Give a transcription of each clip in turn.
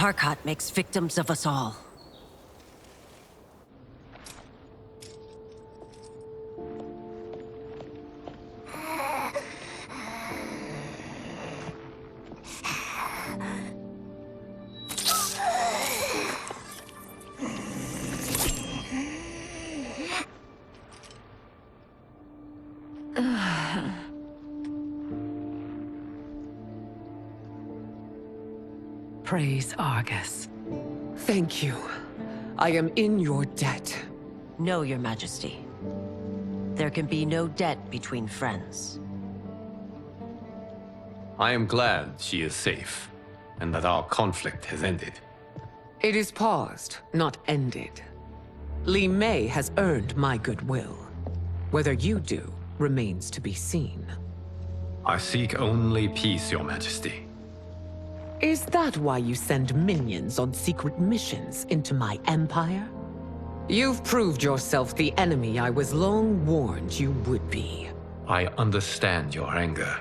Tarkat makes victims of us all. Praise Argus. Thank you. I am in your debt. No, Your Majesty. There can be no debt between friends. I am glad she is safe, and that our conflict has ended. It is paused, not ended. Li Mei has earned my goodwill. Whether you do remains to be seen. I seek only peace, Your Majesty. Is that why you send minions on secret missions into my empire? You've proved yourself the enemy I was long warned you would be. I understand your anger,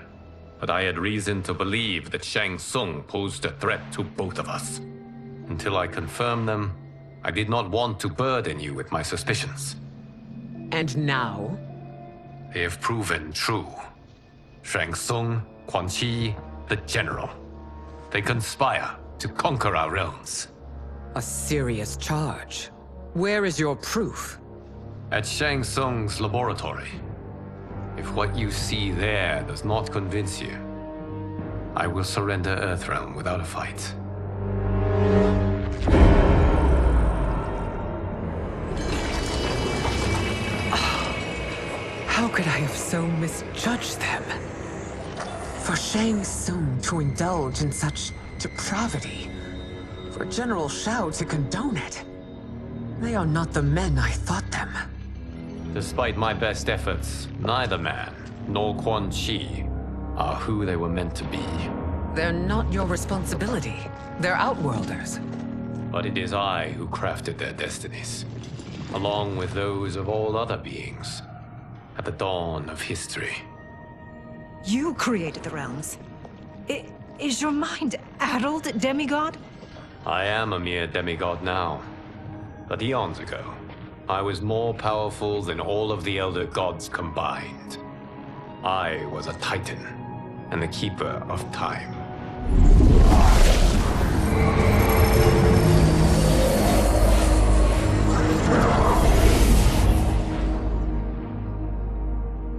but I had reason to believe that Shang Tsung posed a threat to both of us. Until I confirmed them, I did not want to burden you with my suspicions. And now? They have proven true. Shang Tsung, Quan Chi, the General. They conspire to conquer our realms. A serious charge. Where is your proof? At Shang Tsung's laboratory. If what you see there does not convince you, I will surrender Earthrealm without a fight. How could I have so misjudged them? For Shang Tsung to indulge in such depravity, for General Shao to condone it, they are not the men I thought them. Despite my best efforts, neither man nor Quan Chi are who they were meant to be. They're not your responsibility. They're Outworlders. But it is I who crafted their destinies, along with those of all other beings, at the dawn of history. You created the realms. Is your mind addled, demigod? I am a mere demigod now. But eons ago, I was more powerful than all of the Elder Gods combined. I was a Titan, and the Keeper of Time.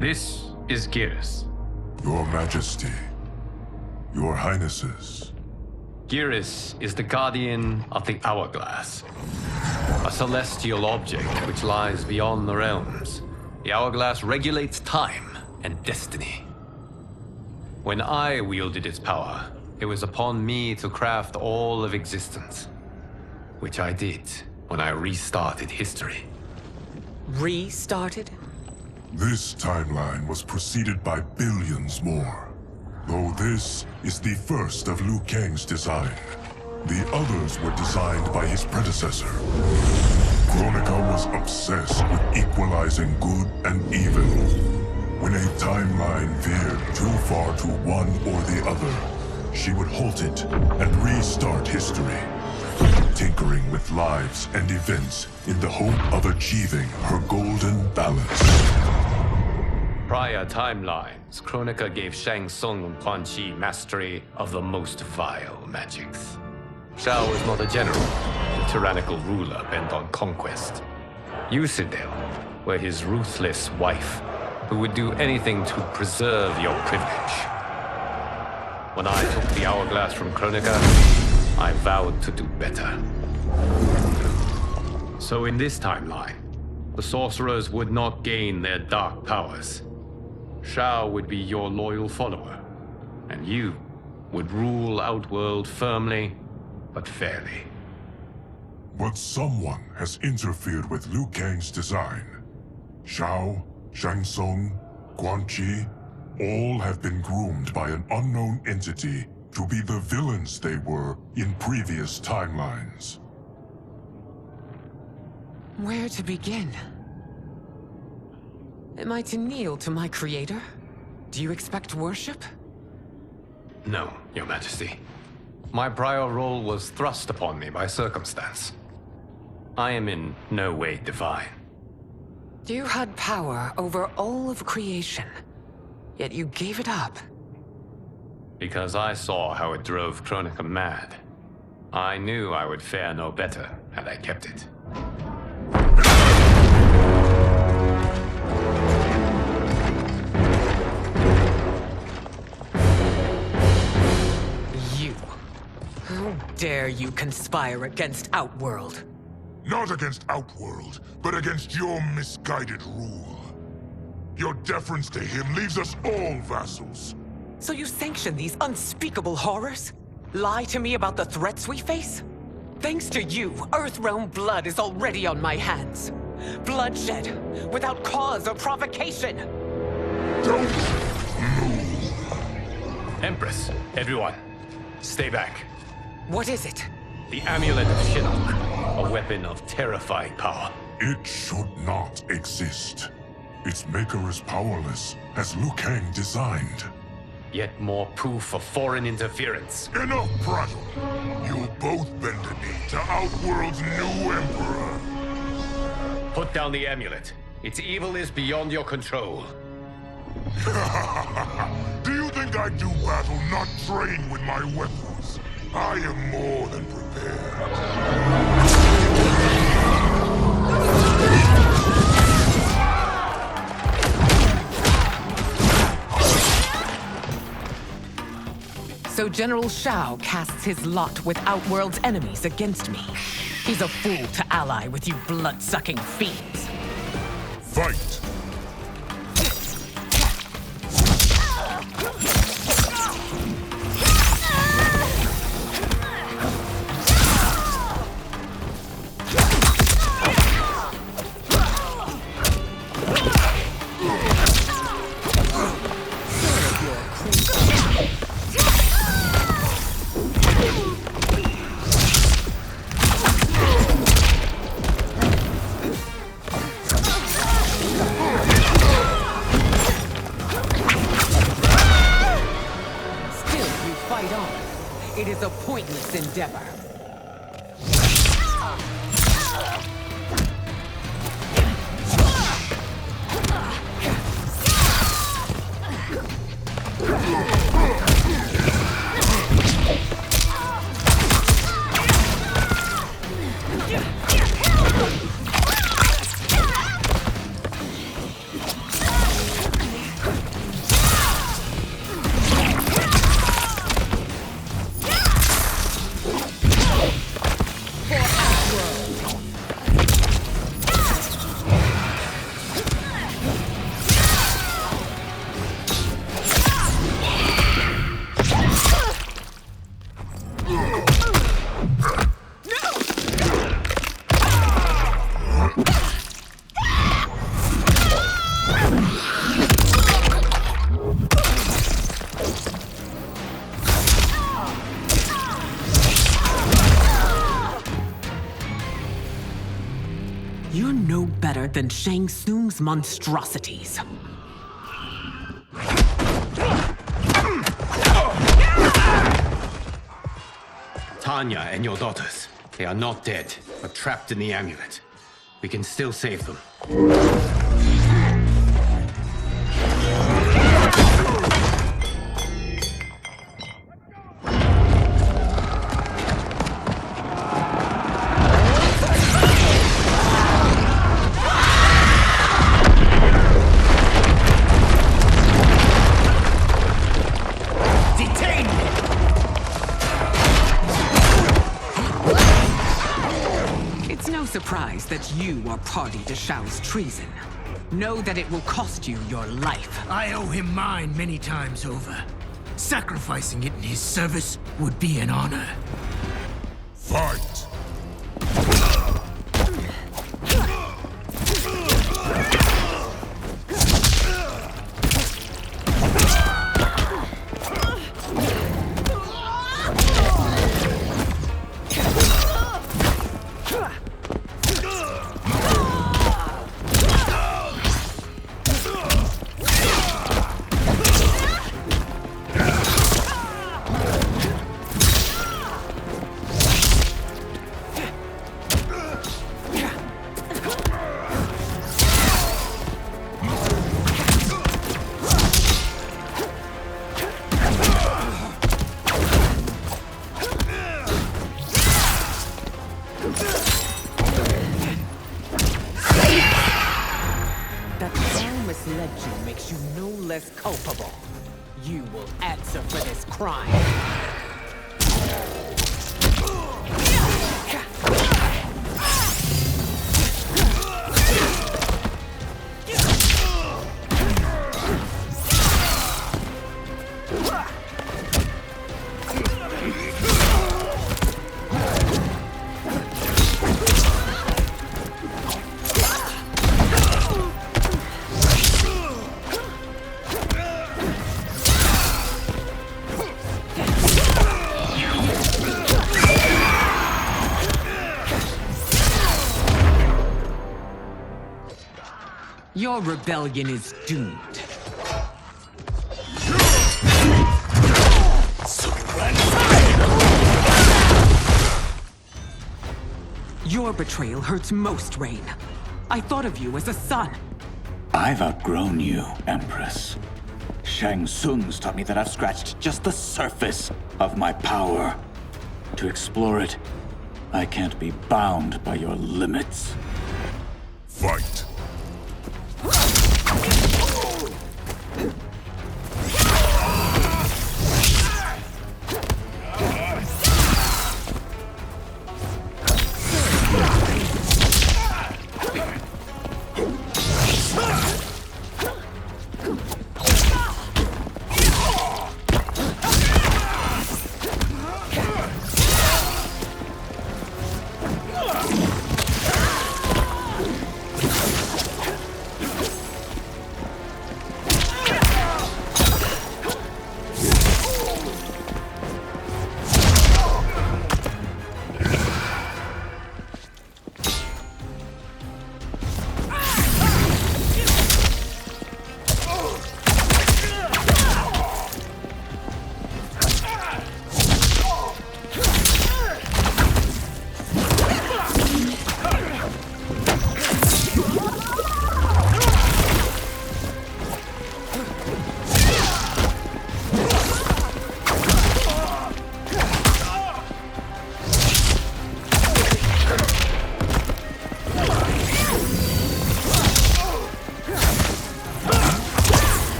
This is Geras. Your Majesty, Your Highnesses. Geras is the guardian of the Hourglass, a celestial object which lies beyond the realms. The Hourglass regulates time and destiny. When I wielded its power, it was upon me to craft all of existence, which I did when I restarted history. Restarted? This timeline was preceded by billions more. Though this is the first of Liu Kang's design, the others were designed by his predecessor. Kronika was obsessed with equalizing good and evil. When a timeline veered too far to one or the other, she would halt it and restart history, tinkering with lives and events in the hope of achieving her golden balance. Prior timelines, Kronika gave Shang Tsung and Quan Chi mastery of the most vile magics. Shao was not a general, a tyrannical ruler bent on conquest. You, Sindel, were his ruthless wife, who would do anything to preserve your privilege. When I took the Hourglass from Kronika, I vowed to do better. So in this timeline, the sorcerers would not gain their dark powers. Shao would be your loyal follower, and you would rule Outworld firmly, but fairly. But someone has interfered with Liu Kang's design. Shao, Shang Tsung, Quan Chi, all have been groomed by an unknown entity to be the villains they were in previous timelines. Where to begin? Am I to kneel to my creator? Do you expect worship? No, Your Majesty. My prior role was thrust upon me by circumstance. I am in no way divine. You had power over all of creation, yet you gave it up. Because I saw how it drove Kronika mad. I knew I would fare no better had I kept it. You. How dare you conspire against Outworld? Not against Outworld, but against your misguided rule. Your deference to him leaves us all vassals. So you sanction these unspeakable horrors? Lie to me about the threats we face? Thanks to you, Earthrealm blood is already on my hands. Bloodshed, without cause or provocation. Don't move. Empress, everyone, stay back. What is it? The Amulet of Shinnok, a weapon of terrifying power. It should not exist. Its maker is powerless, as Liu Kang designed. Yet more proof of foreign interference. Enough prattle! You'll both bend a knee to Outworld's new emperor. Put down the amulet. Its evil is beyond your control. Do you think I do battle not trained with my weapons? I am more than prepared. So General Shao casts his lot with Outworld's enemies against me. He's a fool to ally with you blood-sucking fiends. Fight! It is a pointless endeavor. You're no better than Shang Tsung's monstrosities. Tanya and your daughters. They are not dead, but trapped in the amulet. We can still save them. Surprised that you are party to Shao's treason. Know that it will cost you your life. I owe him mine many times over. Sacrificing it in his service would be an honor. Fight! That I misled you makes you no less culpable. You will answer for this crime. Your rebellion is doomed. Your betrayal hurts most, Rain. I thought of you as a son. I've outgrown you, Empress. Shang Tsung's taught me that I've scratched just the surface of my power. To explore it, I can't be bound by your limits. Fight!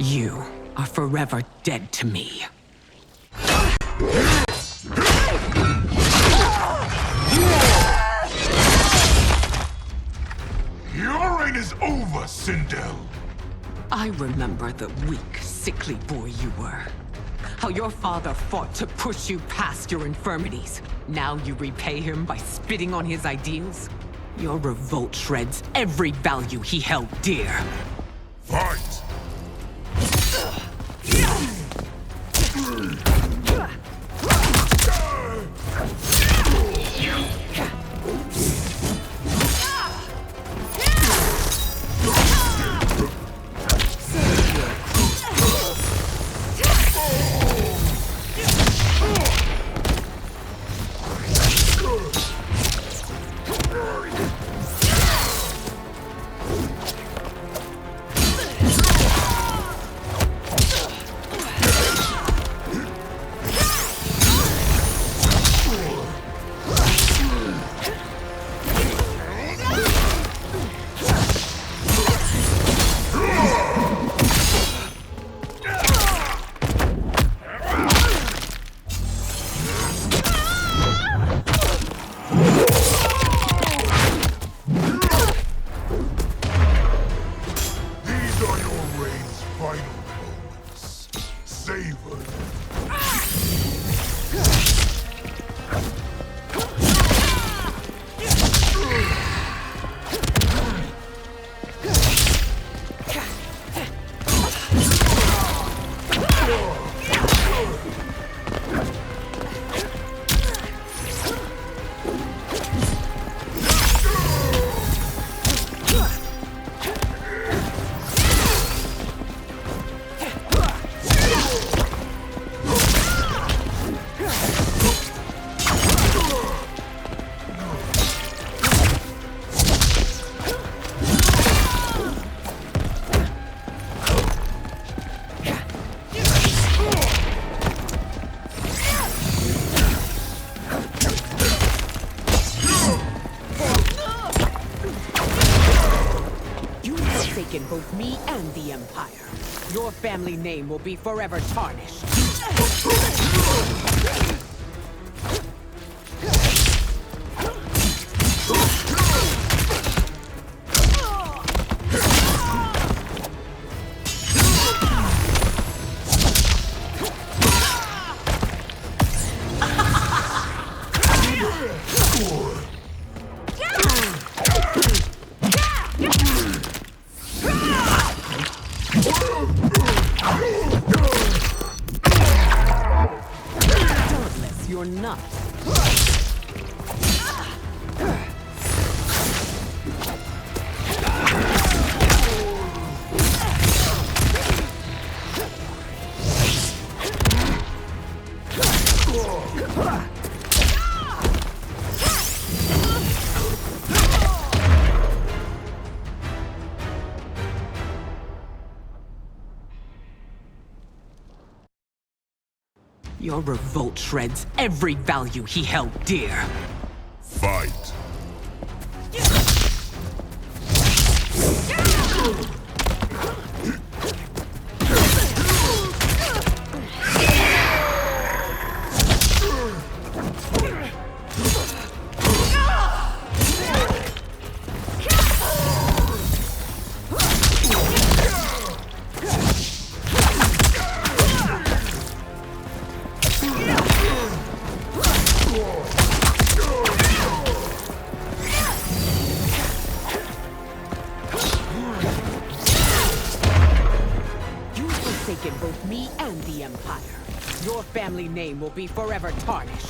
You are forever dead to me. Your reign is over, Sindel! I remember the weak, sickly boy you were. How your father fought to push you past your infirmities. Now you repay him by spitting on his ideals? Your revolt shreds every value he held dear. Fight! both me and the Empire. Your family name will be forever tarnished. You're not. Your revolt shreds every value he held dear. Fight! Both me and the Empire. Your family name will be forever tarnished.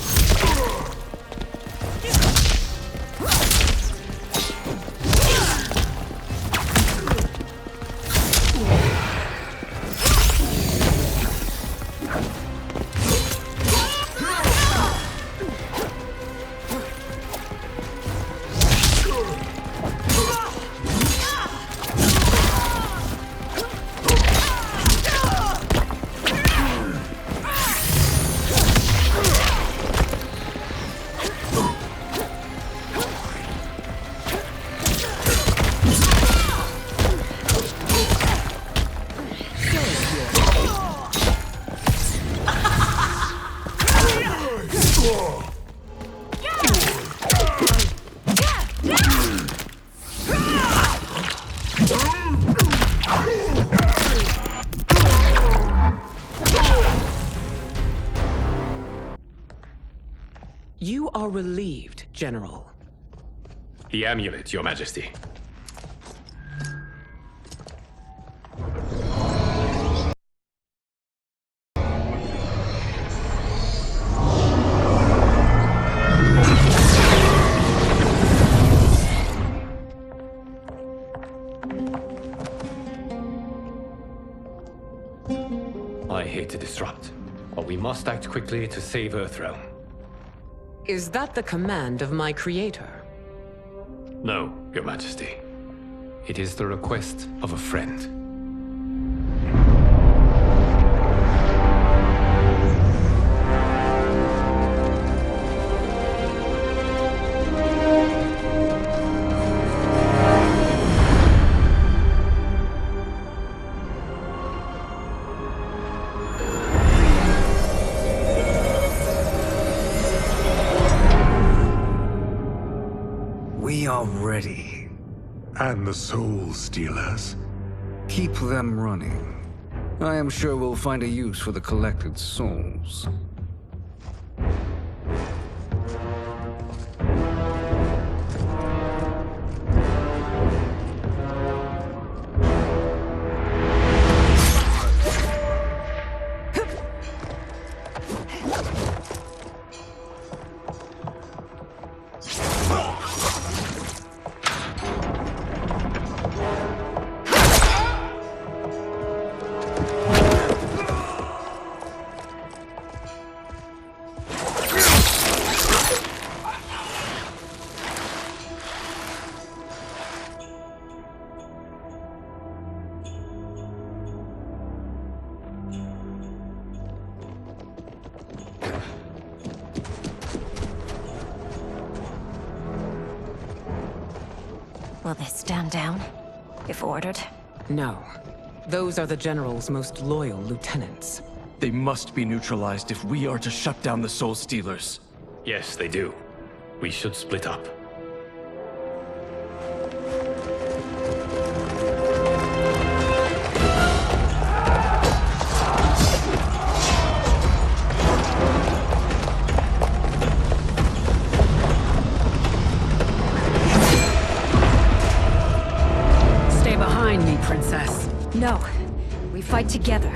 You are relieved, General. The amulet, Your Majesty. I hate to disrupt, but we must act quickly to save Earthrealm. Is that the command of my creator? No, Your Majesty. It is the request of a friend. We are ready. And the Soul Stealers? Keep them running. I am sure we'll find a use for the collected souls. Will they stand down, if ordered? No. Those are the General's most loyal lieutenants. They must be neutralized if we are to shut down the Soul Stealers. Yes, they do. We should split up. Stay behind me, Princess. No. We fight together.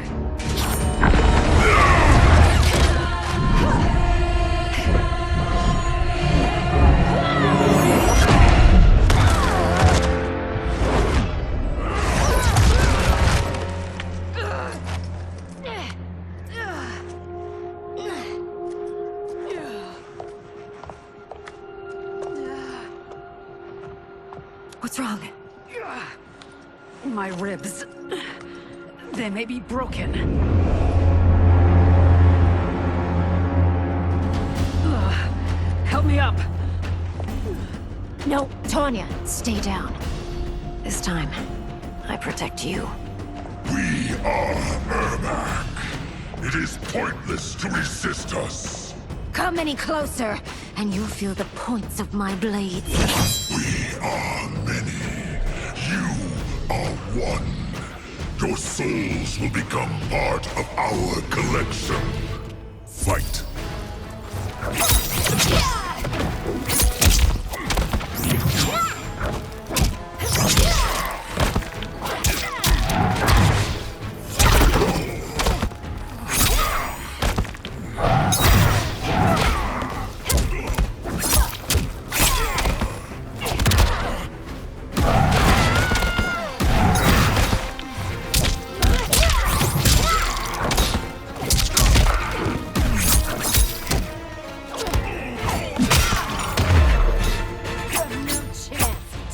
What's wrong? My ribs. They may be broken. Help me up. No, Tanya, stay down. This time, I protect you. We are Ermac. It is pointless to resist us. Come any closer, and you'll feel the points of my blades. We are many. You are one. Your souls will become part of our collection. Fight.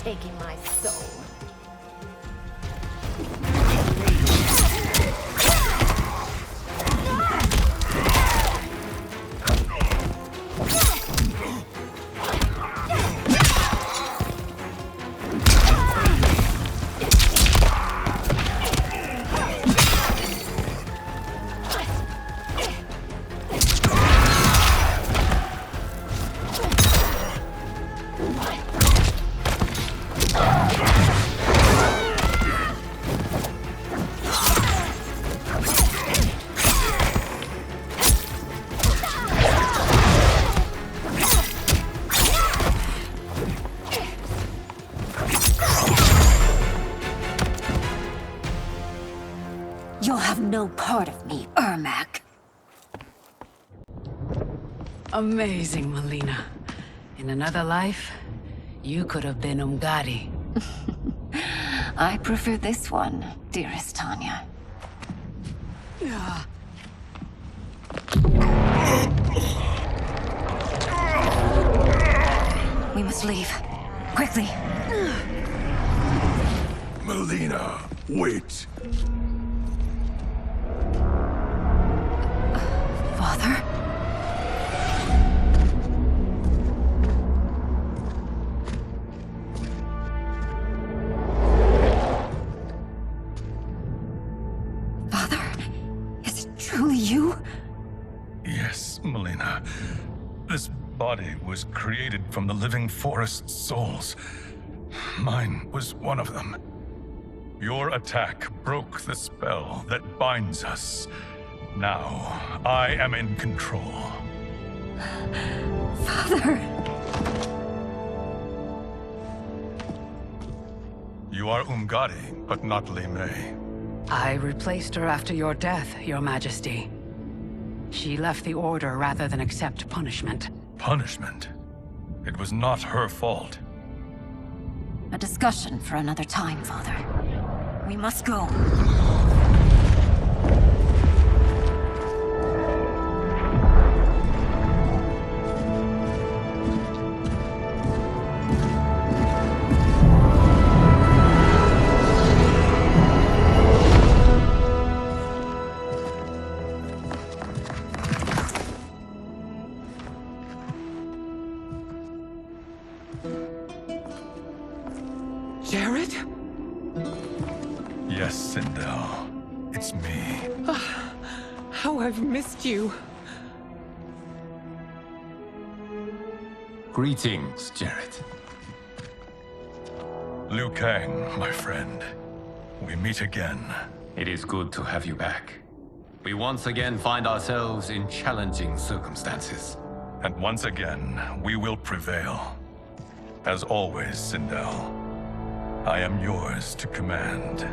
Taking my soul. You'll have no part of me, Ermac. Amazing, Melina. In another life, you could have been Umgadi. I prefer this one, dearest Tanya. We must leave. Quickly. Melina, wait. Father? Father? Is it truly you? Yes, Melina. This body was created from the living forest's souls. Mine was one of them. Your attack broke the spell that binds us. Now, I am in control. Father! You are Umgadi, but not Li Mei. I replaced her after your death, Your Majesty. She left the Order rather than accept punishment. Punishment? It was not her fault. A discussion for another time, Father. We must go. Yes, Sindel. It's me. How I've missed you. Greetings, Jared. Liu Kang, my friend. We meet again. It is good to have you back. We once again find ourselves in challenging circumstances. And once again, we will prevail. As always, Sindel, I am yours to command.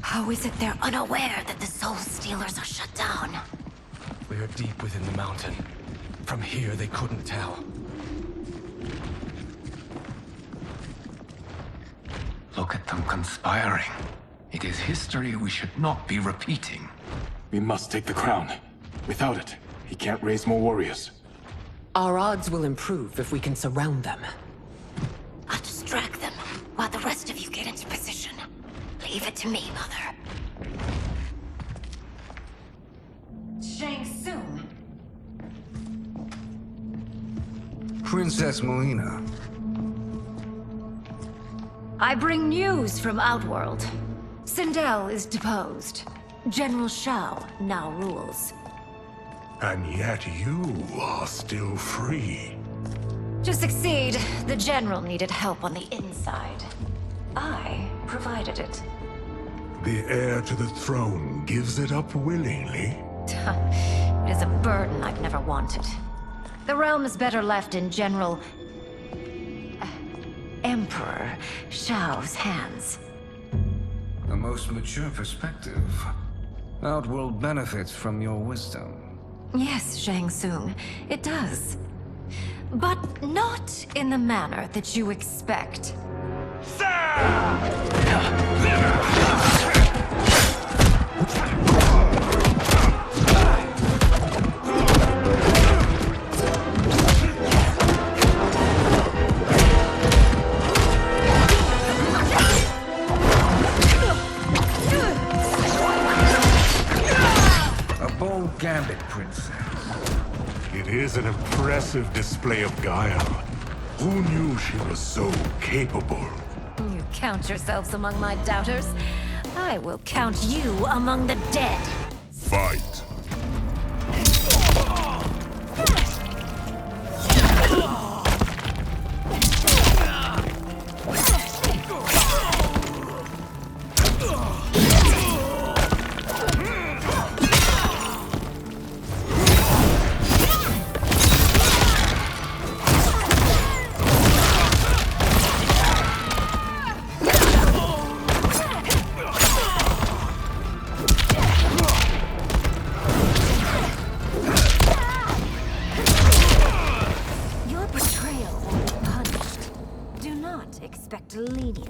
How is it they're unaware that the Soul Stealers are shut down? We are deep within the mountain. From here, they couldn't tell. Look at them conspiring. It is history we should not be repeating. We must take the crown. Without it, he can't raise more warriors. Our odds will improve if we can surround them. I'll distract them while the rest of you get into position. Leave it to me, Mother. Shang Tsung. Princess Melina. I bring news from Outworld. Sindel is deposed. General Shao now rules. And yet you are still free. To succeed, the General needed help on the inside. I provided it. The heir to the throne gives it up willingly. It is a burden I've never wanted. The realm is better left in General... Emperor Shao's hands. A most mature perspective. Outworld benefits from your wisdom. Yes, Shang Tsung, it does. But not in the manner that you expect. A bold gambit, Princess. It is an impressive display of guile. Who knew she was so capable? You count yourselves among my doubters. I will count you among the dead. Fight. Your betrayal will be punished. Do not expect leniency.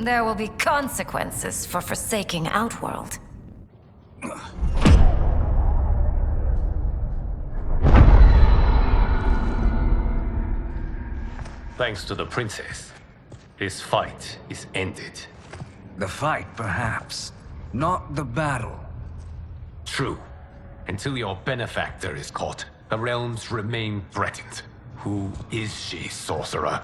There will be consequences for forsaking Outworld. Thanks to the princess, this fight is ended. The fight, perhaps. Not the battle. True. Until your benefactor is caught, the realms remain threatened. Who is she, sorcerer?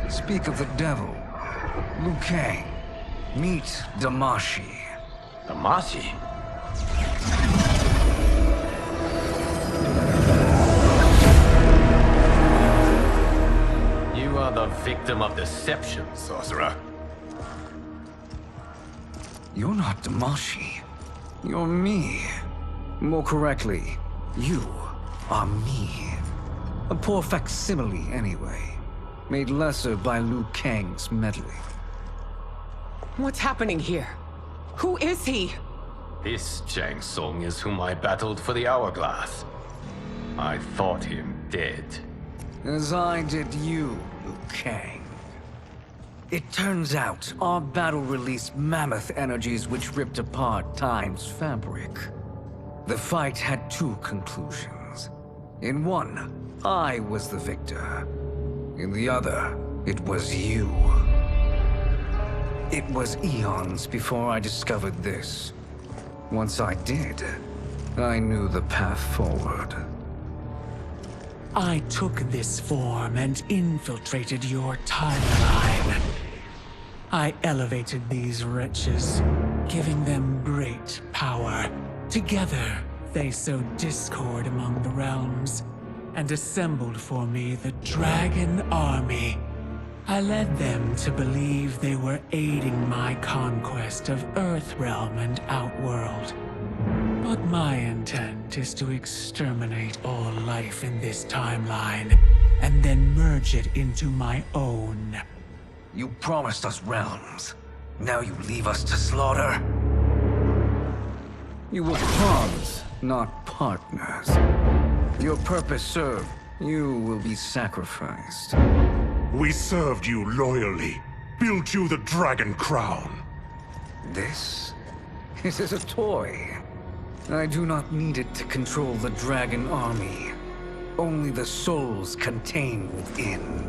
Speak of the devil. Liu Kang. Meet Damashi. Damashi? You are the victim of deception, sorcerer. You're not Damashi. You're me. More correctly, you are me. A poor facsimile, anyway. Made lesser by Liu Kang's meddling. What's happening here? Who is he? This Shang Tsung is whom I battled for the Hourglass. I thought him dead. As I did you, Liu Kang. It turns out our battle released mammoth energies which ripped apart time's fabric. The fight had two conclusions. In one, I was the victor. In the other, it was you. It was eons before I discovered this. Once I did, I knew the path forward. I took this form and infiltrated your timeline. I elevated these wretches, giving them great power. Together, they sowed discord among the realms, and assembled for me the Dragon Army. I led them to believe they were aiding my conquest of Earthrealm and Outworld. But my intent is to exterminate all life in this timeline, and then merge it into my own. You promised us realms. Now you leave us to slaughter? You were pawns, not partners. Your purpose served. You will be sacrificed. We served you loyally, built you the Dragon Crown. This is a toy. I do not need it to control the Dragon Army. Only the souls contained within.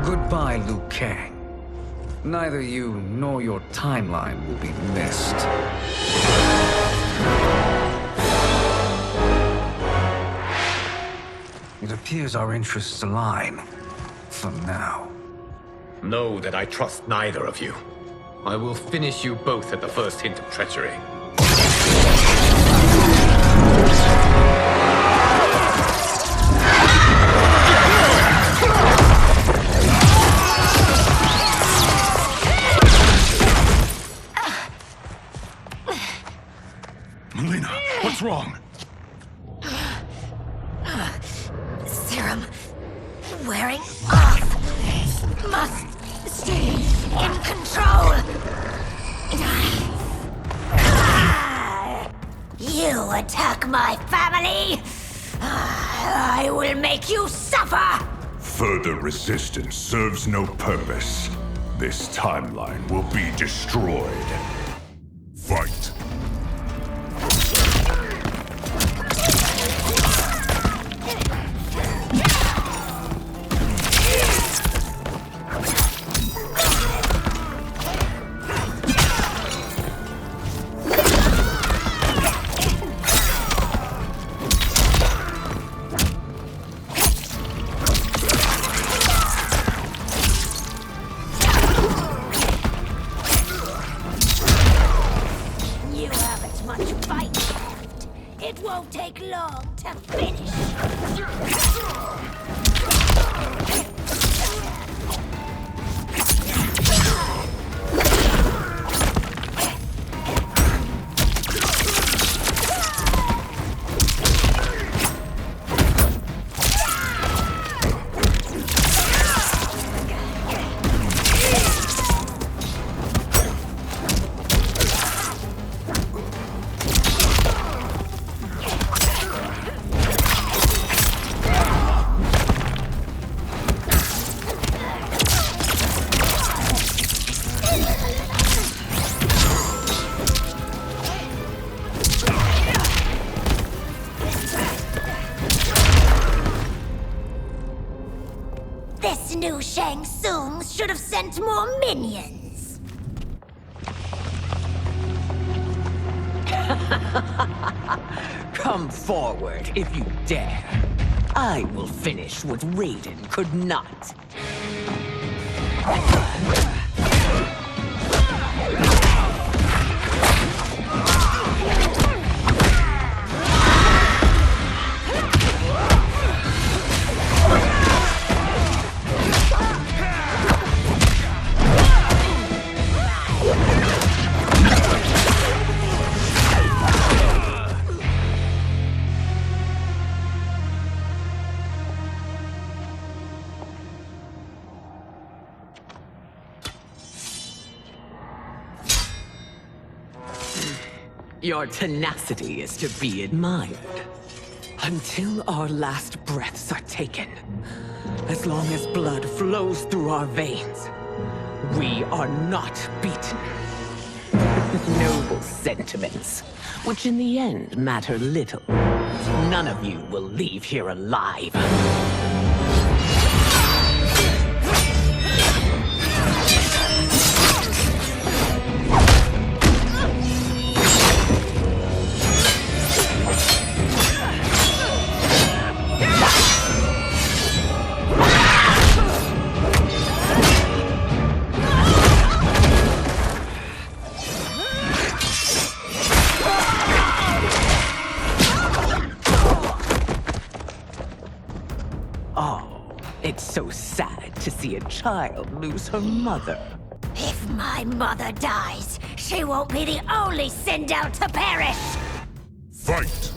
Goodbye, Liu Kang. Neither you nor your timeline will be missed. It appears our interests align. For now. Know that I trust neither of you. I will finish you both at the first hint of treachery. Melina, what's wrong? Serum wearing off. Must stay in control. You attack my family. I will make you suffer. Further resistance serves no purpose. This timeline will be destroyed. Fight. This new Shang Tsung should have sent more minions. Come forward if you dare. I will finish what Raiden could not. Your tenacity is to be admired. Until our last breaths are taken. As long as blood flows through our veins, we are not beaten. Noble sentiments, which in the end matter little. None of you will leave here alive. It's so sad to see a child lose her mother. If my mother dies, she won't be the only Sindel to perish! Fight!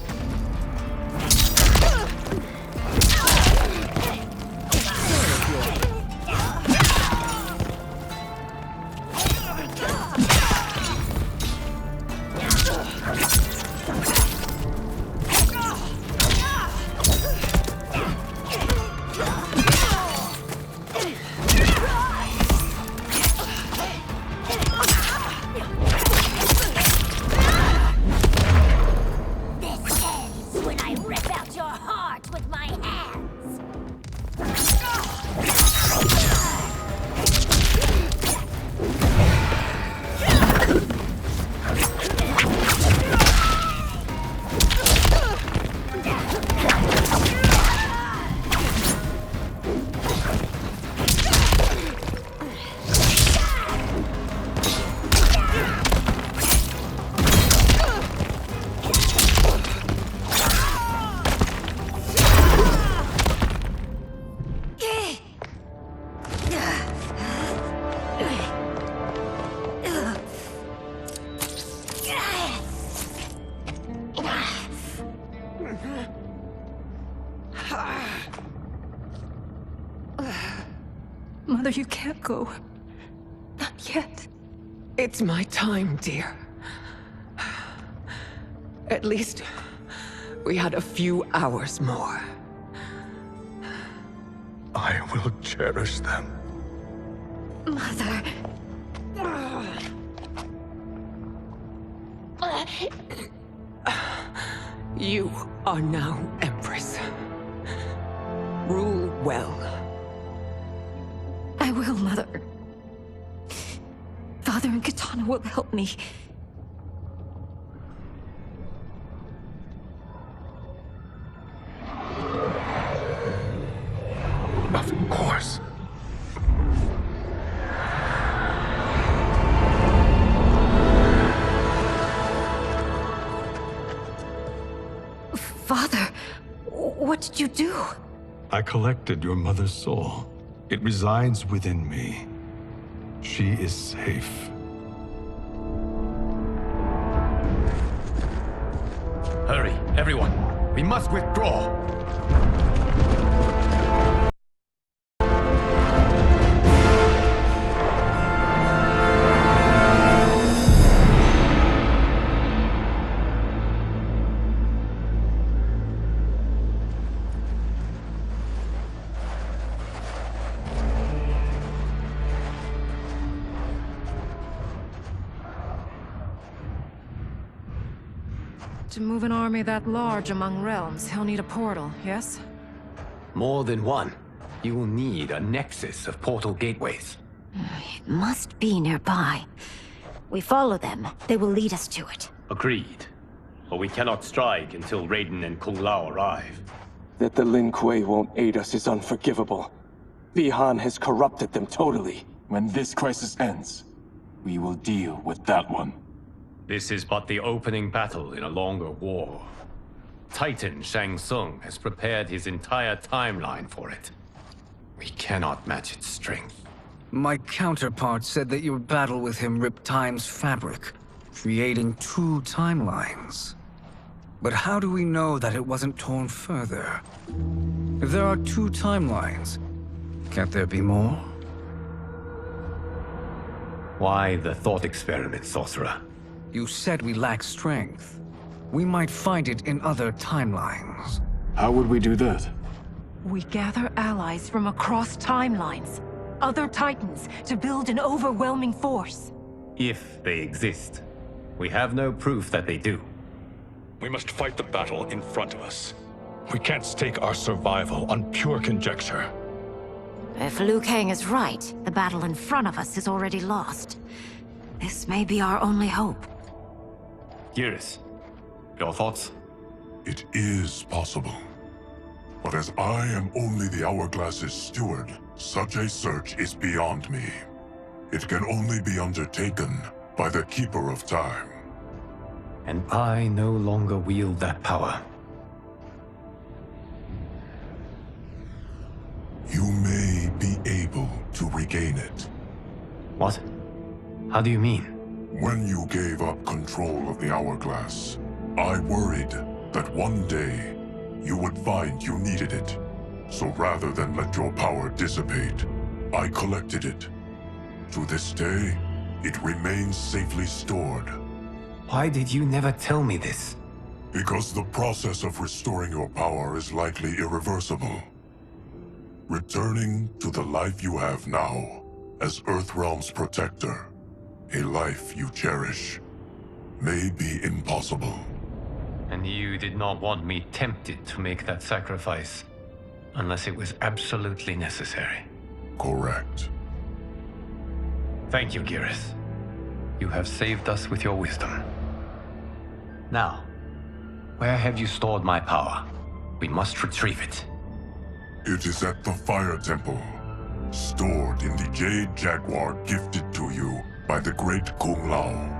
Mother, you can't go. Not yet. It's my time, dear. At least, we had a few hours more. I will cherish them. Mother... You are now Empress. Rule well. I will, Mother. Father and Katana will help me. Of course. Father, what did you do? I collected your mother's soul. It resides within me. She is safe. Hurry, everyone. We must withdraw. To move an army that large among realms, he'll need a portal, yes? More than one. You will need a nexus of portal gateways. It must be nearby. We follow them, they will lead us to it. Agreed. But we cannot strike until Raiden and Kung Lao arrive. That the Lin Kuei won't aid us is unforgivable. Bihan has corrupted them totally. When this crisis ends, we will deal with that one. This is but the opening battle in a longer war. Titan Shang Tsung has prepared his entire timeline for it. We cannot match its strength. My counterpart said that your battle with him ripped time's fabric, creating two timelines. But how do we know that it wasn't torn further? If there are two timelines, can't there be more? Why the thought experiment, sorcerer? You said we lack strength. We might find it in other timelines. How would we do that? We gather allies from across timelines, other Titans, to build an overwhelming force. If they exist. We have no proof that they do. We must fight the battle in front of us. We can't stake our survival on pure conjecture. If Liu Kang is right, the battle in front of us is already lost. This may be our only hope. Geras, your thoughts? It is possible. But as I am only the Hourglass's steward, such a search is beyond me. It can only be undertaken by the Keeper of Time. And I no longer wield that power. You may be able to regain it. What? How do you mean? When you gave up control of the Hourglass, I worried that one day you would find you needed it. So rather than let your power dissipate, I collected it. To this day, it remains safely stored. Why did you never tell me this? Because the process of restoring your power is likely irreversible. Returning to the life you have now, as Earthrealm's protector, a life you cherish, may be impossible. And you did not want me tempted to make that sacrifice, unless it was absolutely necessary. Correct. Thank you, Geras. You have saved us with your wisdom. Now, where have you stored my power? We must retrieve it. It is at the Fire Temple, stored in the Jade Jaguar gifted to you by the great Kung Lao.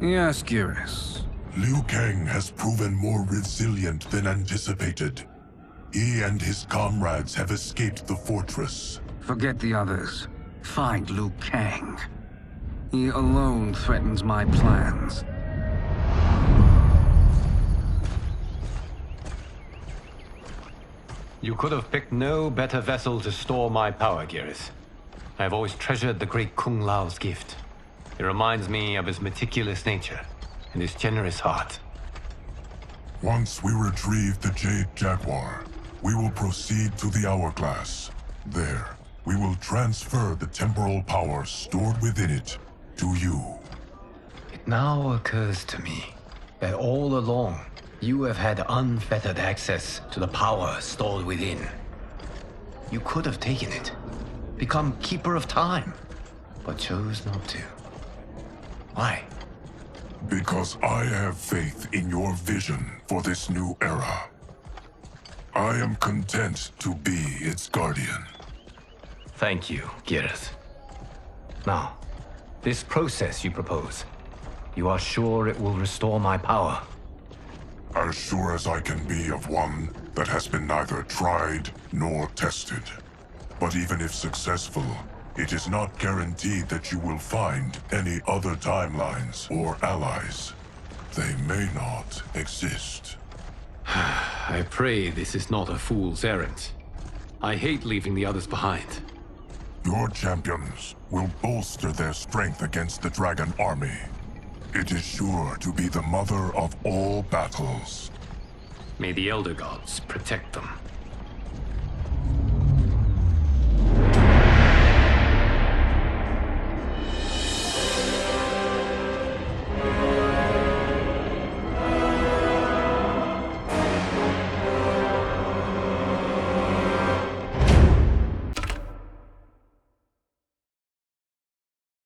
Yes, Geras. Liu Kang has proven more resilient than anticipated. He and his comrades have escaped the fortress. Forget the others. Find Liu Kang. He alone threatens my plans. You could have picked no better vessel to store my power, Geras. I have always treasured the great Kung Lao's gift. It reminds me of his meticulous nature and his generous heart. Once we retrieve the Jade Jaguar, we will proceed to the Hourglass. There, we will transfer the temporal power stored within it to you. It now occurs to me that all along, you have had unfettered access to the power stored within. You could have taken it, become Keeper of Time, but chose not to. Why? Because I have faith in your vision for this new era. I am content to be its guardian. Thank you, Geras. Now, this process you propose, you are sure it will restore my power? As sure as I can be of one that has been neither tried nor tested. But even if successful, it is not guaranteed that you will find any other timelines or allies. They may not exist. I pray this is not a fool's errand. I hate leaving the others behind. Your champions will bolster their strength against the Dragon Army. It is sure to be the mother of all battles. May the Elder Gods protect them.